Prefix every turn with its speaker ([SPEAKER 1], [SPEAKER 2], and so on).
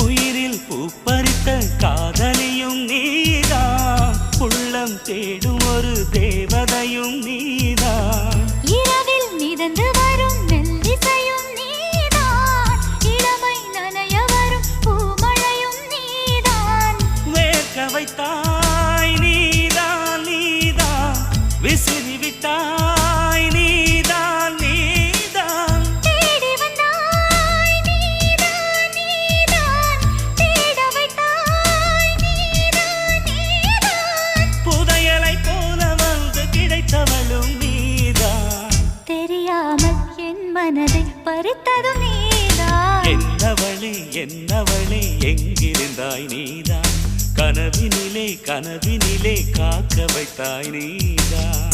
[SPEAKER 1] உயிரில் பூப்பறித்த காதலியும் நீதான், உள்ளம் தேடும் ஒரு தேவதையும் நீதான்.
[SPEAKER 2] இரவில் மிதந்து வரும் மெல்லிசையும் நீதான், இளமை நனைய வரும் பூமழையும் நீதான்.
[SPEAKER 1] வேர்க்க வைத்தாய் நீதான் நீதான், விசிறி விட்டாய் நீதான் நீதான்.
[SPEAKER 2] தேடி வந்தாய் நீதான் நீதான், தேட வைத்தாய் நீதான் நீதான்.
[SPEAKER 1] புதையலை போல வந்து கிடைத்தவளும் நீதான்.
[SPEAKER 2] தெரியாமல் என் மனதை பறித்ததும் நீதான்.
[SPEAKER 1] என்னவளே எங்கிருந்தாய் நீதான், கனவினிலே காக்க வைத்தாய் நீதான்.